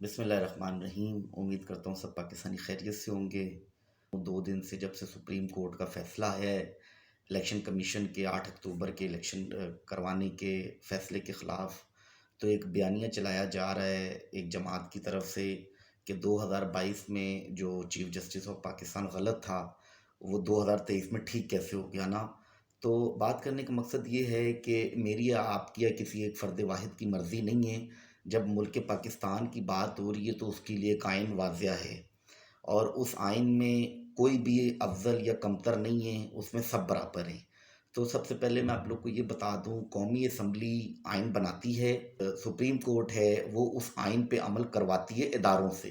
بسم اللہ الرحمن الرحیم۔ امید کرتا ہوں سب پاکستانی خیریت سے ہوں گے۔ 2 دن سے جب سے سپریم کورٹ کا فیصلہ ہے الیکشن کمیشن کے 8 اکتوبر کے الیکشن کروانے کے فیصلے کے خلاف، تو ایک بیانیہ چلایا جا رہا ہے ایک جماعت کی طرف سے کہ 2022 میں جو چیف جسٹس آف پاکستان غلط تھا وہ 2023 میں ٹھیک کیسے ہو گیا نا۔ تو بات کرنے کا مقصد یہ ہے کہ میری یا آپ کی یا کسی ایک فرد واحد کی مرضی نہیں ہے۔ جب ملک پاکستان کی بات ہو رہی ہے تو اس کے لیے ایک آئین واضح ہے، اور اس آئین میں کوئی بھی افضل یا کمتر نہیں ہے، اس میں سب برابر ہیں۔ تو سب سے پہلے میں آپ لوگ کو یہ بتا دوں، قومی اسمبلی آئین بناتی ہے، سپریم کورٹ ہے وہ اس آئین پہ عمل کرواتی ہے اداروں سے۔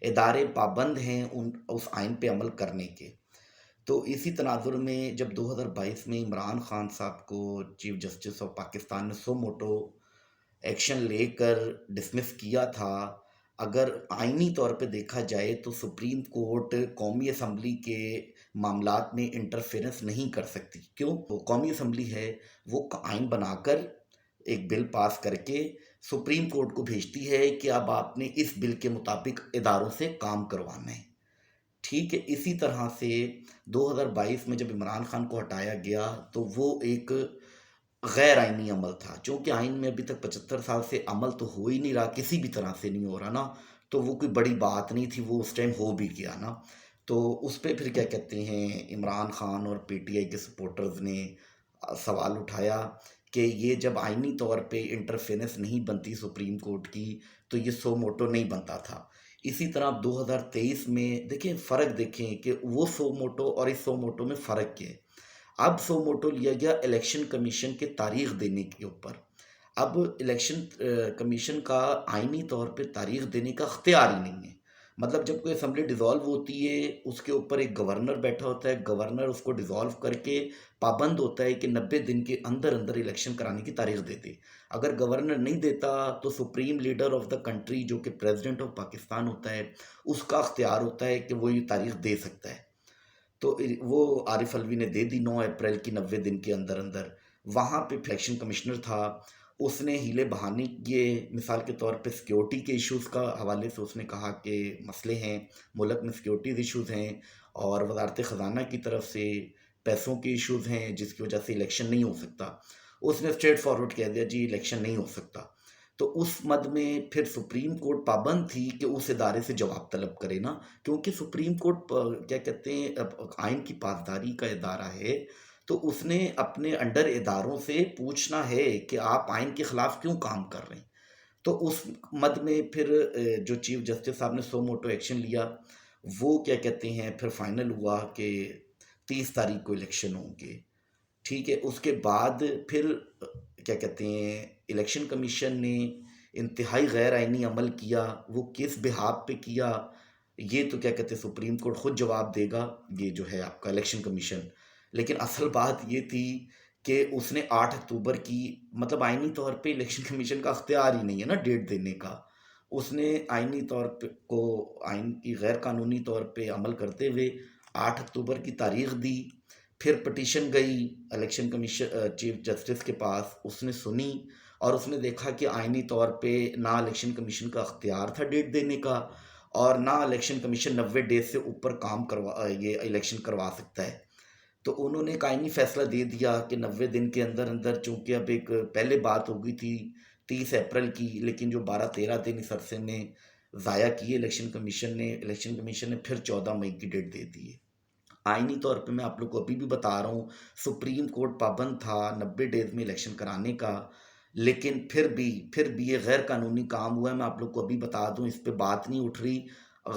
ادارے پابند ہیں اس آئین پہ عمل کرنے کے۔ تو اسی تناظر میں جب 2022 میں عمران خان صاحب کو چیف جسٹس آف پاکستان نے سو موٹو ایکشن لے کر ڈسمس کیا تھا، اگر آئینی طور پہ دیکھا جائے تو سپریم کورٹ قومی اسمبلی کے معاملات میں انٹرفیرنس نہیں کر سکتی۔ کیوں؟ وہ قومی اسمبلی ہے، وہ آئین بنا کر ایک بل پاس کر کے سپریم کورٹ کو بھیجتی ہے کہ اب آپ نے اس بل کے مطابق اداروں سے کام کروانا ہے۔ ٹھیک ہے، اسی طرح سے 2022 میں جب عمران خان کو ہٹایا گیا تو وہ ایک غیر آئینی عمل تھا، چونکہ آئین میں ابھی تک 75 سال سے عمل تو ہو ہی نہیں رہا، کسی بھی طرح سے نہیں ہو رہا نا، تو وہ کوئی بڑی بات نہیں تھی، وہ اس ٹائم ہو بھی گیا نا۔ تو اس پہ پھر کیا کہتے ہیں، عمران خان اور پی ٹی آئی کے سپورٹرز نے سوال اٹھایا کہ یہ جب آئینی طور پہ انٹرفیرنس نہیں بنتی سپریم کورٹ کی تو یہ سو موٹو نہیں بنتا تھا۔ اسی طرح 2023 میں دیکھیں، فرق دیکھیں کہ وہ سو موٹو اور اس سو موٹو میں فرق کیا ہے۔ اب سو موٹو لیا گیا الیکشن کمیشن کے تاریخ دینے کے اوپر۔ اب الیکشن کمیشن کا آئینی طور پہ تاریخ دینے کا اختیار ہی نہیں ہے۔ مطلب جب کوئی اسمبلی ڈیزالو ہوتی ہے، اس کے اوپر ایک گورنر بیٹھا ہوتا ہے، گورنر اس کو ڈیزالو کر کے پابند ہوتا ہے کہ 90 دن کے اندر اندر الیکشن کرانے کی تاریخ دے دے۔ اگر گورنر نہیں دیتا تو supreme leader of the country جو کہ پریزیڈنٹ آف پاکستان ہوتا ہے، اس کا اختیار ہوتا ہے کہ وہ یہ تاریخ دے سکتا ہے۔ تو وہ عارف الوی نے دے دی 9 اپریل کی 90 دن کے اندر اندر۔ وہاں پہ الیکشن کمشنر تھا، اس نے ہیلے بہانے کیے، مثال کے طور پہ سیکیورٹی کے ایشوز کا حوالے سے اس نے کہا کہ مسئلے ہیں ملک میں، سیکیورٹیز ایشوز ہیں، اور وزارت خزانہ کی طرف سے پیسوں کے ایشوز ہیں جس کی وجہ سے الیکشن نہیں ہو سکتا۔ اس نے اسٹریٹ فارورڈ کہہ دیا جی الیکشن نہیں ہو سکتا۔ تو اس مد میں پھر سپریم کورٹ پابند تھی کہ اس ادارے سے جواب طلب کرے نا، کیونکہ سپریم کورٹ کیا کہتے ہیں آئین کی پاسداری کا ادارہ ہے، تو اس نے اپنے انڈر اداروں سے پوچھنا ہے کہ آپ آئین کے خلاف کیوں کام کر رہے ہیں۔ تو اس مد میں پھر جو چیف جسٹس صاحب نے سو موٹو ایکشن لیا، وہ کیا کہتے ہیں پھر فائنل ہوا کہ 30 تاریخ کو الیکشن ہوں گے۔ ٹھیک ہے، اس کے بعد پھر کیا کہتے ہیں الیکشن کمیشن نے انتہائی غیر آئینی عمل کیا۔ وہ کس بحاف پہ کیا یہ تو کیا کہتے ہیں سپریم کورٹ خود جواب دے گا، یہ جو ہے آپ کا الیکشن کمیشن۔ لیکن اصل بات یہ تھی کہ اس نے 8 اکتوبر کی، مطلب آئینی طور پہ الیکشن کمیشن کا اختیار ہی نہیں ہے نا ڈیٹ دینے کا۔ اس نے آئینی طور پہ کو آئین کی غیر قانونی طور پہ عمل کرتے ہوئے 8 اکتوبر کی تاریخ دی۔ پھر پٹیشن گئی الیکشن کمیشن چیف جسٹس کے پاس، اس نے سنی اور اس نے دیکھا کہ آئینی طور پہ نہ الیکشن کمیشن کا اختیار تھا ڈیٹ دینے کا، اور نہ الیکشن کمیشن 90 ڈیز سے اوپر کام یہ الیکشن کروا سکتا ہے۔ تو انہوں نے ایک آئینی فیصلہ دے دیا کہ 90 دن کے اندر اندر، چونکہ اب ایک پہلے بات ہو گئی تھی 30 اپریل کی، لیکن جو 12-13 دن اس عرصے میں ضائع کیے الیکشن کمیشن نے پھر 14 مئی کی ڈیٹ دے دی ہے۔ آئینی طور پہ میں آپ لوگ کو ابھی بھی بتا رہا ہوں، سپریم کورٹ پابند تھا 90 ڈیز میں الیکشن کرانے کا، لیکن پھر بھی یہ غیر قانونی کام ہوا ہے۔ میں آپ لوگ کو ابھی بتا دوں، اس پہ بات نہیں اٹھ رہی،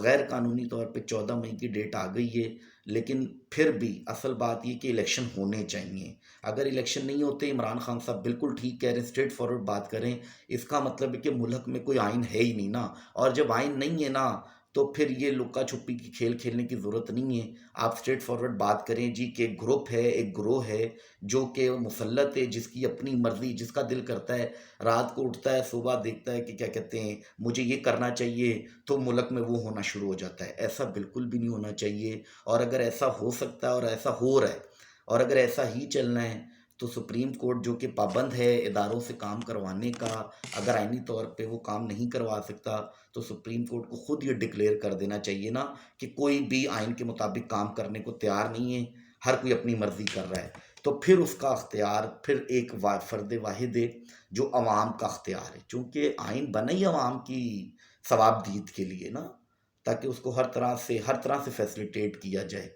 غیر قانونی طور پہ 14 مئی کی ڈیٹ آ گئی ہے، لیکن پھر بھی اصل بات یہ کہ الیکشن ہونے چاہیے۔ اگر الیکشن نہیں ہوتے، عمران خان صاحب بالکل ٹھیک کہہ رہے ہیں، اسٹریٹ فارورڈ بات کریں، اس کا مطلب ہے کہ ملک میں کوئی آئین ہے ہی نہیں نا، اور جب آئین نہیں ہے نا تو پھر یہ لکا چھپی کی کھیل کھیلنے کی ضرورت نہیں ہے۔ آپ اسٹریٹ فارورڈ بات کریں جی کہ ایک گروپ ہے، ایک گروہ ہے جو کہ مسلط ہے، جس کی اپنی مرضی، جس کا دل کرتا ہے رات کو اٹھتا ہے، صبح دیکھتا ہے کہ کیا کہتے ہیں مجھے یہ کرنا چاہیے، تو ملک میں وہ ہونا شروع ہو جاتا ہے۔ ایسا بالکل بھی نہیں ہونا چاہیے، اور اگر ایسا ہو سکتا ہے اور ایسا ہو رہا ہے، اور اگر ایسا ہی چلنا ہے تو سپریم کورٹ جو کہ پابند ہے اداروں سے کام کروانے کا، اگر آئینی طور پہ وہ کام نہیں کروا سکتا تو سپریم کورٹ کو خود یہ ڈکلیئر کر دینا چاہیے نا کہ کوئی بھی آئین کے مطابق کام کرنے کو تیار نہیں ہے، ہر کوئی اپنی مرضی کر رہا ہے، تو پھر اس کا اختیار پھر ایک فرد واحد ہے جو عوام کا اختیار ہے، چونکہ آئین بنا ہی عوام کی ثواب دید کے لیے نا، تاکہ اس کو ہر طرح سے فیسلیٹیٹ کیا جائے۔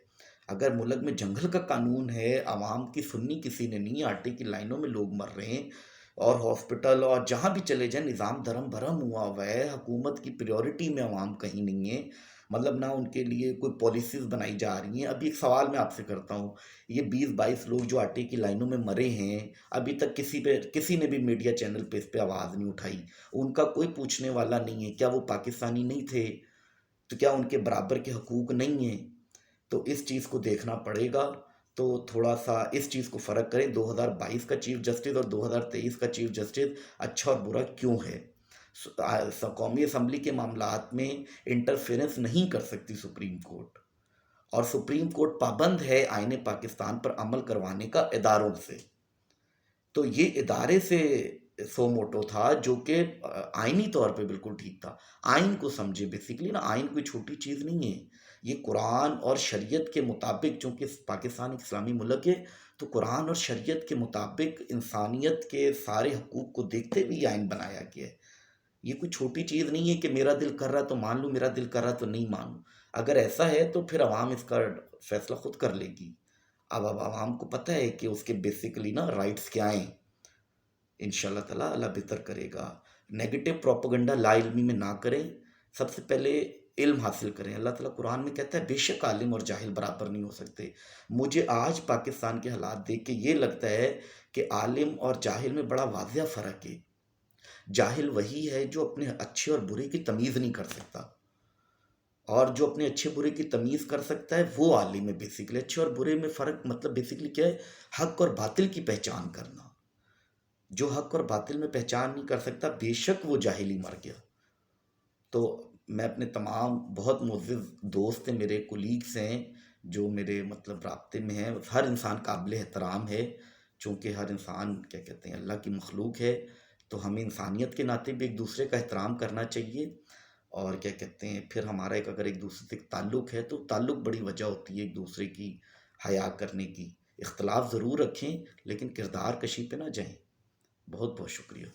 اگر ملک میں جنگل کا قانون ہے، عوام کی سننی کسی نے نہیں، آٹے کی لائنوں میں لوگ مر رہے ہیں، اور ہاسپٹل اور جہاں بھی چلے جائیں نظام دھرم بھرم ہوا ہے، حکومت کی پریورٹی میں عوام کہیں نہیں ہے، مطلب نہ ان کے لیے کوئی پالیسیز بنائی جا رہی ہیں۔ ابھی ایک سوال میں آپ سے کرتا ہوں، یہ 20-22 لوگ جو آٹے کی لائنوں میں مرے ہیں، ابھی تک کسی نے بھی میڈیا چینل پہ اس پہ آواز نہیں اٹھائی، ان کا کوئی پوچھنے والا نہیں ہے، کیا وہ پاکستانی نہیں تھے؟ تو کیا ان کے برابر کے حقوق نہیں ہیں؟ تو اس چیز کو دیکھنا پڑے گا، تو تھوڑا سا اس چیز کو فرق کریں، 2022 کا چیف جسٹس اور 2023 کا چیف جسٹس اچھا اور برا کیوں ہے؟ قومی اسمبلی کے معاملات میں انٹرفیرنس نہیں کر سکتی سپریم کورٹ، اور سپریم کورٹ پابند ہے آئین پاکستان پر عمل کروانے کا اداروں سے، تو یہ ادارے سے سو موٹو تھا جو کہ آئینی طور پہ بالکل ٹھیک تھا۔ آئین کو سمجھے، بیسیکلی نا آئین کوئی چھوٹی چیز نہیں ہے، یہ قرآن اور شریعت کے مطابق، چونکہ پاکستان ایک اسلامی ملک ہے تو قرآن اور شریعت کے مطابق انسانیت کے سارے حقوق کو دیکھتے ہوئے یہ آئین بنایا گیا ہے۔ یہ کوئی چھوٹی چیز نہیں ہے کہ میرا دل کر رہا تو مان لوں، میرا دل کر رہا تو نہیں مانوں۔ اگر ایسا ہے تو پھر عوام اس کا فیصلہ خود کر لے گی۔ اب عوام کو پتہ ہے کہ اس کے بیسیکلی نا رائٹس کیا ہیں، انشاءاللہ تعالیٰ اللہ بہتر کرے گا۔ نیگیٹو پروپیگنڈا لا علمی میں نہ کریں، سب سے پہلے علم حاصل کریں۔ اللہ تعالیٰ قرآن میں کہتا ہے بے شک عالم اور جاہل برابر نہیں ہو سکتے۔ مجھے آج پاکستان کے حالات دیکھ کے یہ لگتا ہے کہ عالم اور جاہل میں بڑا واضح فرق ہے۔ جاہل وہی ہے جو اپنے اچھے اور برے کی تمیز نہیں کر سکتا، اور جو اپنے اچھے برے کی تمیز کر سکتا ہے وہ عالم ہے۔ بیسیکلی اچھے اور برے میں فرق مطلب بیسیکلی کیا ہے؟ حق اور باطل کی پہچان کرنا۔ جو حق اور باطل میں پہچان نہیں کر سکتا بے شک وہ جاہل ہی مر گیا۔ تو میں اپنے تمام بہت معزز دوست ہیں، میرے کولیگس ہیں جو میرے مطلب رابطے میں ہیں، ہر انسان قابل احترام ہے، چونکہ ہر انسان کیا کہتے ہیں اللہ کی مخلوق ہے، تو ہمیں انسانیت کے ناطے بھی ایک دوسرے کا احترام کرنا چاہیے، اور کیا کہتے ہیں پھر ہمارا اگر ایک دوسرے سے تعلق ہے تو تعلق بڑی وجہ ہوتی ہے ایک دوسرے کی حیا کرنے کی۔ اختلاف ضرور رکھیں لیکن کردار کشی پہ نہ جائیں۔ بہت بہت شکریہ۔